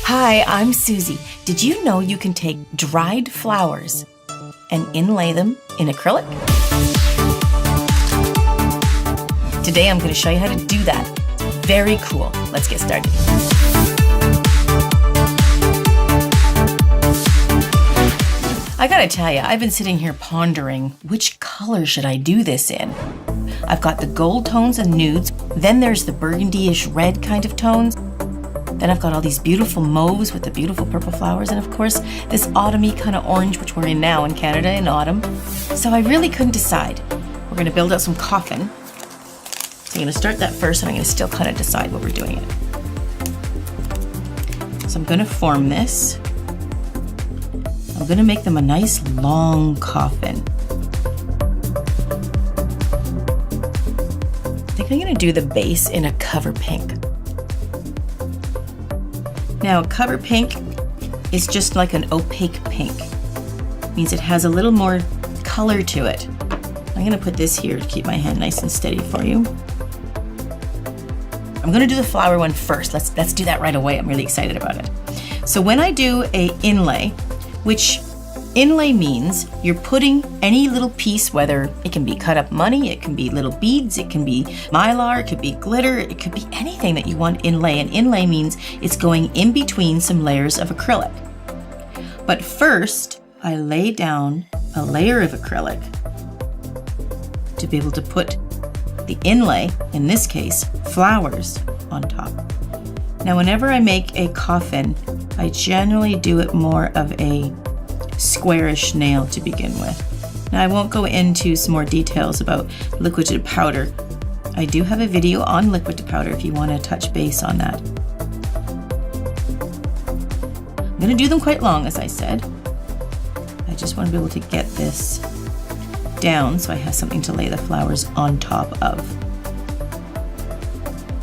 Hi, I'm Susie. Did you know you can take dried flowers and inlay them in acrylic? Today I'm going to show you how to do that. Very cool. Let's get started. I gotta tell you, I've been sitting here pondering which color should I do this in. I've got the gold tones and nudes, then there's the burgundy-ish red kind of tones, then I've got all these beautiful mauves with the beautiful purple flowers, and of course this autumny kind of orange, which we're in now in Canada in autumn. So I really couldn't decide. We're gonna build out some coffin. So I'm gonna start that first, and I'm gonna still kind of decide what we're doing it. So I'm gonna form this. I'm gonna make them a nice long coffin. I think I'm gonna do the base in a cover pink. Now, cover pink is just like an opaque pink. It means it has a little more color to it. I'm gonna put this here to keep my hand nice and steady for you. I'm gonna do the flower one first. Let's do that right away. I'm really excited about it. So when I do a inlay, which inlay means you're putting any little piece, whether it can be cut up money, it can be little beads, it can be mylar, it could be glitter, it could be anything that you want inlay. And inlay means it's going in between some layers of acrylic. But first, I lay down a layer of acrylic to be able to put the inlay, in this case, flowers, on top. Now, whenever I make a coffin, I generally do it more of a squarish nail to begin with. Now, I won't go into some more details about liquid to powder. I do have a video on liquid to powder if you want to touch base on that. I'm going to do them quite long, as I said. I just want to be able to get this down so I have something to lay the flowers on top of.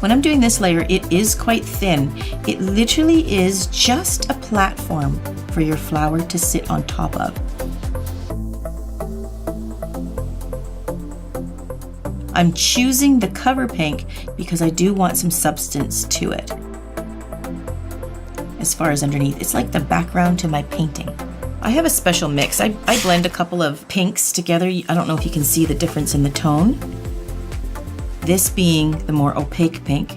When I'm doing this layer, it is quite thin. It literally is just a platform for your flower to sit on top of. I'm choosing the cover pink because I do want some substance to it. As far as underneath, it's like the background to my painting. I have a special mix. I blend a couple of pinks together. I don't know if you can see the difference in the tone. This being the more opaque pink,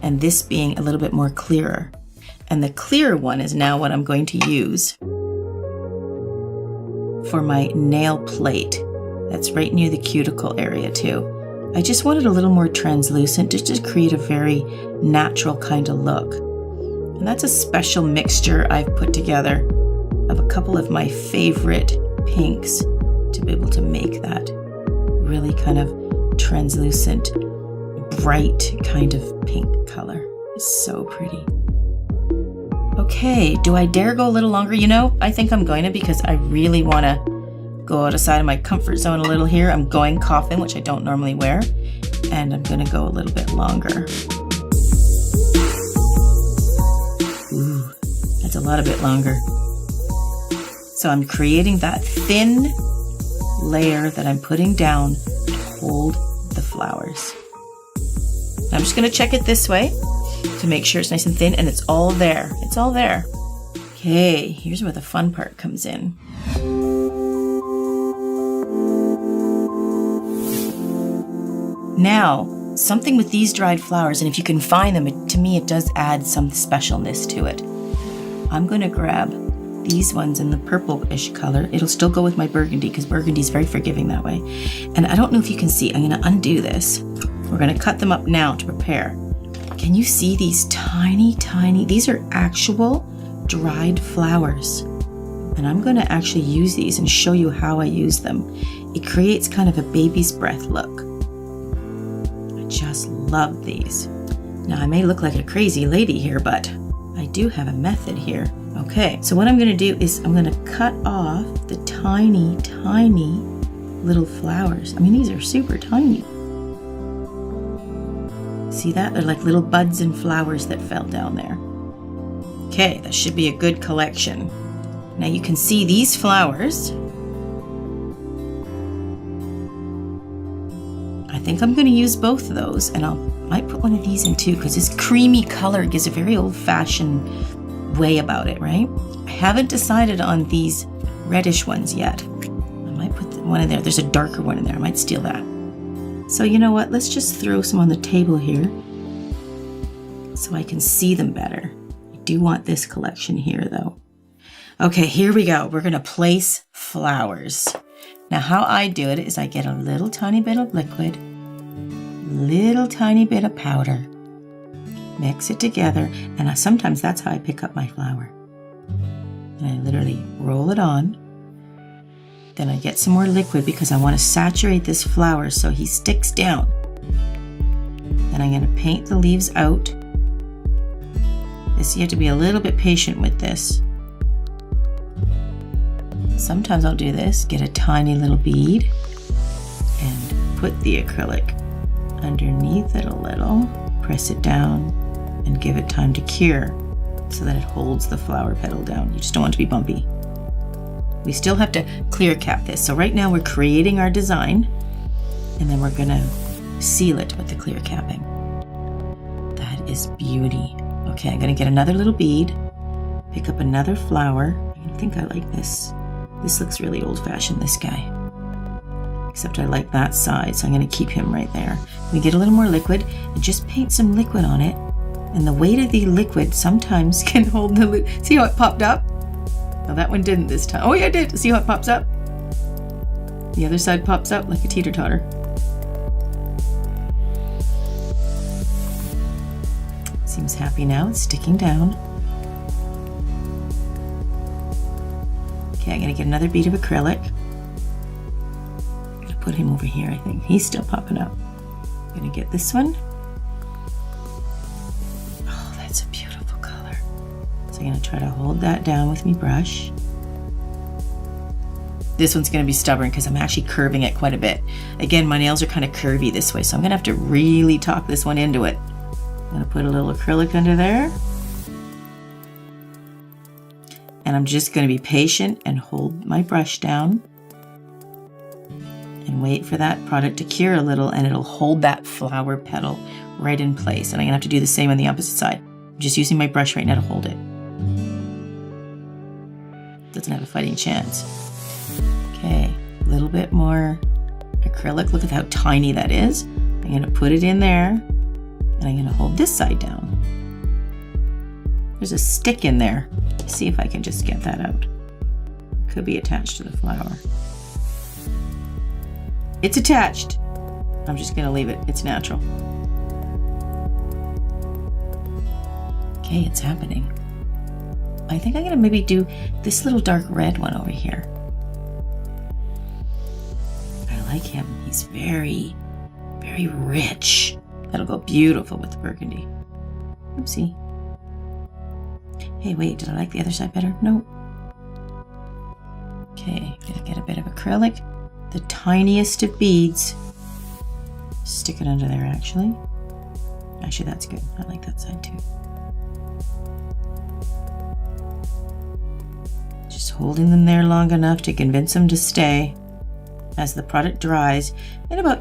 and this being a little bit more clearer. And the clear one is now what I'm going to use for my nail plate. That's right near the cuticle area too. I just wanted a little more translucent just to create a very natural kind of look. And that's a special mixture I've put together of a couple of my favorite pinks to be able to make that really kind of translucent, bright kind of pink color. It's so pretty. Okay, do I dare go a little longer? You know, I think I'm going to, because I really want to go outside of my comfort zone a little here. I'm going coffin, which I don't normally wear, and I'm going to go a little bit longer. Ooh, that's a lot a bit longer. So I'm creating that thin layer that I'm putting down to hold the flowers. Now I'm just going to check it this way to make sure it's nice and thin, and it's all there. It's all there. Okay, here's where the fun part comes in. Now, something with these dried flowers, and if you can find them, to me it does add some specialness to it. I'm going to grab these ones in the purple-ish color. It'll still go with my burgundy, because burgundy is very forgiving that way. And I don't know if you can see, I'm going to undo this. We're going to cut them up now to prepare. Can you see these tiny, these are actual dried flowers. And I'm going to actually use these and show you how I use them. It creates kind of a baby's breath look. I just love these. Now, I may look like a crazy lady here, but I do have a method here. Okay, so what I'm going to do is I'm going to cut off the tiny little flowers. I mean, these are super tiny. See that? They're like little buds and flowers that fell down there. Okay, that should be a good collection. Now you can see these flowers. I think I'm going to use both of those, and I might put one of these in too, because this creamy color gives a very old-fashioned way about it, right? I haven't decided on these reddish ones yet. I might put one in there. There's a darker one in there. I might steal that. So you know what? Let's just throw some on the table here so I can see them better. I do want this collection here though. Okay, here we go. We're gonna place flowers. Now how I do it is I get a little tiny bit of liquid, little tiny bit of powder, mix it together, and sometimes that's how I pick up my flower. And I literally roll it on. Then I get some more liquid because I want to saturate this flower so he sticks down. Then I'm going to paint the leaves out. You have to be a little bit patient with this. Sometimes I'll do this, get a tiny little bead and put the acrylic underneath it a little, press it down and give it time to cure so that it holds the flower petal down. You just don't want it to be bumpy. We still have to clear cap this. So right now we're creating our design and then we're gonna seal it with the clear capping. That is beauty. Okay, I'm gonna get another little bead, pick up another flower. I think I like this. This looks really old-fashioned, this guy. Except I like that side, so I'm gonna keep him right there. We get a little more liquid and just paint some liquid on it. And the weight of the liquid sometimes can hold the, see how it popped up? No, that one didn't this time. Oh yeah, it did. See how it pops up? The other side pops up like a teeter-totter. Seems happy now. It's sticking down. Okay, I'm gonna get another bead of acrylic. I'm gonna put him over here, I think. He's still popping up. I'm gonna get this one. Oh, that's a beautiful color. So I'm gonna try to hold that down with my brush. This one's gonna be stubborn because I'm actually curving it quite a bit. Again, my nails are kind of curvy this way, so I'm gonna have to really talk this one into it. I'm gonna put a little acrylic under there. And I'm just gonna be patient and hold my brush down and wait for that product to cure a little, and it'll hold that flower petal right in place. And I'm gonna have to do the same on the opposite side. I'm just using my brush right now to hold it. Doesn't have a fighting chance. Okay, a little bit more acrylic. Look at how tiny that is. I'm gonna put it in there and I'm gonna hold this side down. There's a stick in there. See if I can just get that out. It could be attached to the flower. It's attached. I'm just gonna leave it. It's natural. Okay, it's happening. I think I'm gonna maybe do this little dark red one over here. I like him. He's very, very rich. That'll go beautiful with the burgundy. Oopsie. Hey, wait, did I like the other side better? No. Okay, gonna get a bit of acrylic. The tiniest of beads. Stick it under there, actually. Actually, that's good. I like that side too. Just holding them there long enough to convince them to stay. As the product dries, in about,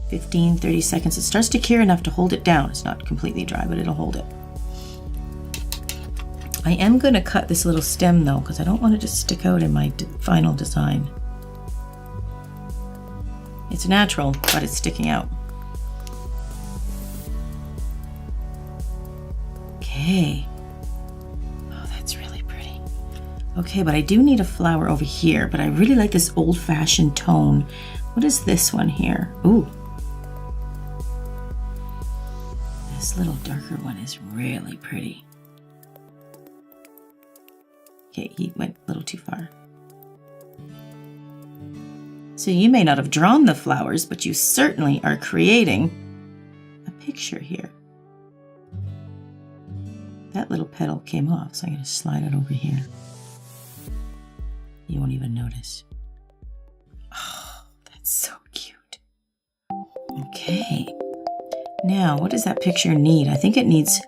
15, 30 seconds, it starts to cure enough to hold it down. It's not completely dry, but it'll hold it. I am going to cut this little stem though, because I don't want it to stick out in my final design. It's natural, but it's sticking out. Okay. Oh, that's really pretty. Okay, but I do need a flower over here, but I really like this old-fashioned tone. What is this one here? Ooh. This little darker one is really pretty. Okay, he went a little too far. So you may not have drawn the flowers, but you certainly are creating a picture here. That little petal came off, so I'm going to slide it over here. You won't even notice. Oh, that's so cute. Okay. Now, what does that picture need? I think it needs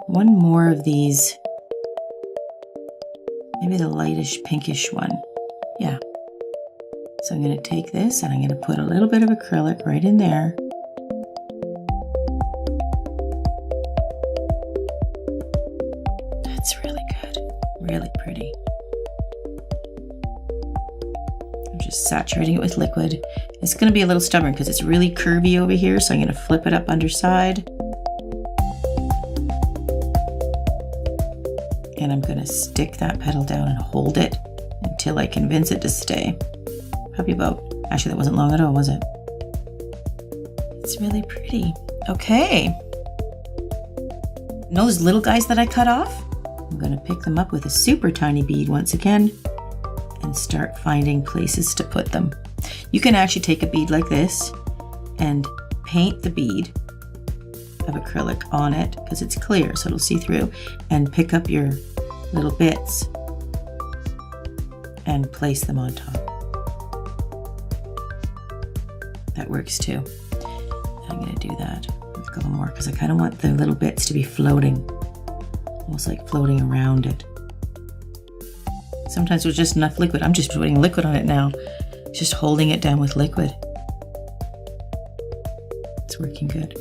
one more of these. Maybe the lightish pinkish one. Yeah. So I'm going to take this and I'm going to put a little bit of acrylic right in there. That's really good. Really pretty. I'm just saturating it with liquid. It's going to be a little stubborn because it's really curvy over here, so I'm going to flip it up underside. And I'm going to stick that petal down and hold it until I convince it to stay. Probably about, actually that wasn't long at all, was it? It's really pretty. Okay. And those little guys that I cut off, I'm going to pick them up with a super tiny bead once again and start finding places to put them. You can actually take a bead like this and paint the bead of acrylic on it because it's clear, so it'll see through, and pick up your little bits and place them on top. That works too. I'm going to do that with a couple more because I kind of want the little bits to be floating, almost like floating around it. Sometimes with just enough liquid, I'm just putting liquid on it now, just holding it down with liquid. It's working good.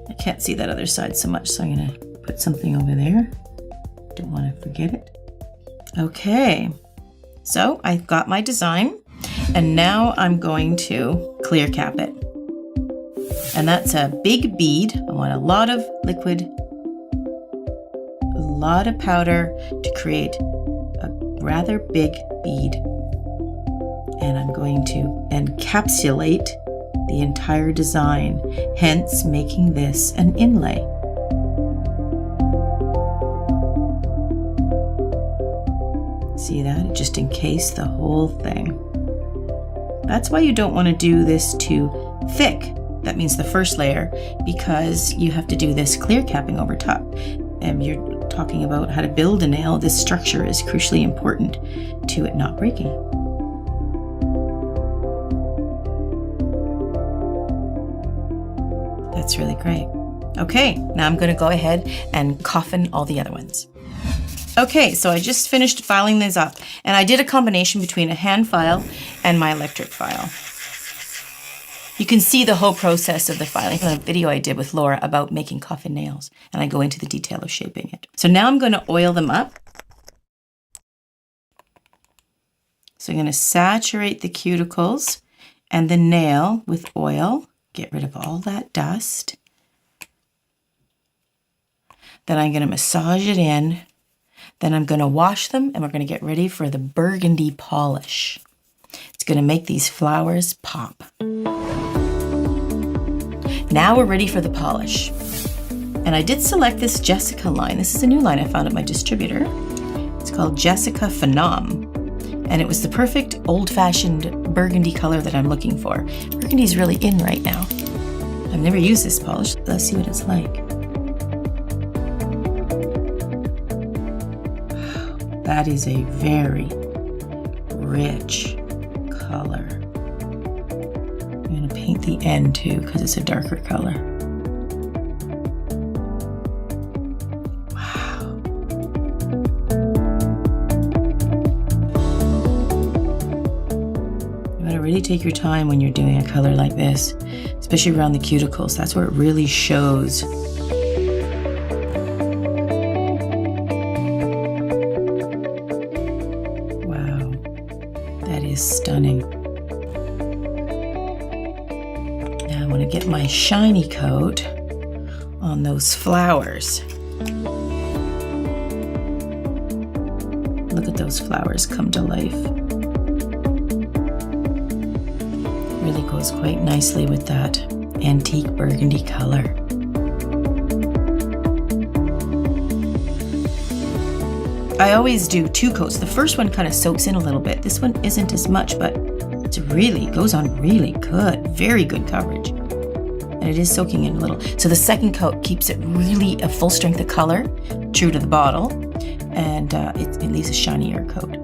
I can't see that other side so much, so I'm going to put something over there. Don't want to forget it. Okay, so I've got my design, and now I'm going to clear cap it. And that's a big bead. I want a lot of liquid, a lot of powder to create a rather big bead. And I'm going to encapsulate the entire design, hence making this an inlay. See that? It just encased the whole thing. That's why you don't want to do this too thick. That means the first layer, because you have to do this clear capping over top. And you're talking about how to build a nail. This structure is crucially important to it not breaking. That's really great. Okay, now I'm going to go ahead and coffin all the other ones. Okay, so I just finished filing these up, and I did a combination between a hand file and my electric file. You can see the whole process of the filing in a video I did with Laura about making coffin nails, and I go into the detail of shaping it. So now I'm going to oil them up. So I'm going to saturate the cuticles and the nail with oil, get rid of all that dust. Then I'm going to massage it in. Then I'm going to wash them, and we're going to get ready for the burgundy polish. It's going to make these flowers pop. Now we're ready for the polish. And I did select this Jessica line. This is a new line I found at my distributor. It's called Jessica Phenom. And it was the perfect old-fashioned burgundy color that I'm looking for. Burgundy's really in right now. I've never used this polish. Let's see what it's like. That is a very rich color. I'm going to paint the end too because it's a darker color. Wow. You got to really take your time when you're doing a color like this, especially around the cuticles. That's where it really shows. Stunning. Now I want to get my shiny coat on those flowers. Look at those flowers come to life. Really goes quite nicely with that antique burgundy color. I always do 2 coats. The first one kind of soaks in a little bit. This one isn't as much, but it really goes on really good. Very good coverage. And it is soaking in a little. So the second coat keeps it really a full strength of color, true to the bottle, and it leaves a shinier coat.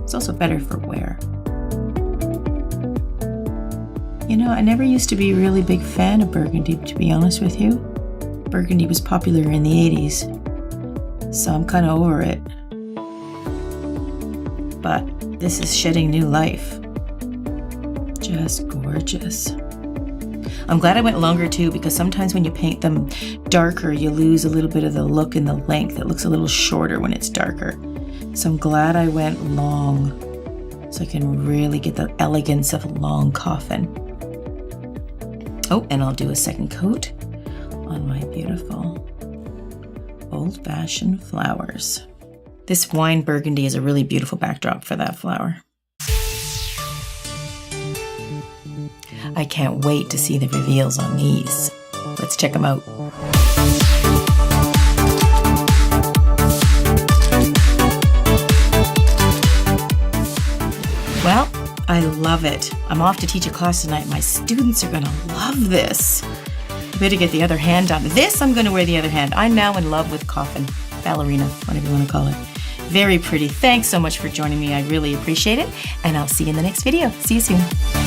It's also better for wear. You know, I never used to be a really big fan of burgundy, to be honest with you. Burgundy was popular in the 80s. So I'm kind of over it. But this is shedding new life. Just gorgeous. I'm glad I went longer too, because sometimes when you paint them darker, you lose a little bit of the look and the length. It looks a little shorter when it's darker. So I'm glad I went long, so I can really get the elegance of a long coffin. Oh, and I'll do a second coat on my beautiful old-fashioned flowers. This wine burgundy is a really beautiful backdrop for that flower. I can't wait to see the reveals on these. Let's check them out. Well, I love it. I'm off to teach a class tonight. My students are gonna love this. I better get the other hand on. This I'm gonna wear the other hand. I'm now in love with coffin, ballerina, whatever you wanna call it. Very pretty. Thanks so much for joining me. I really appreciate it. And I'll see you in the next video. See you soon.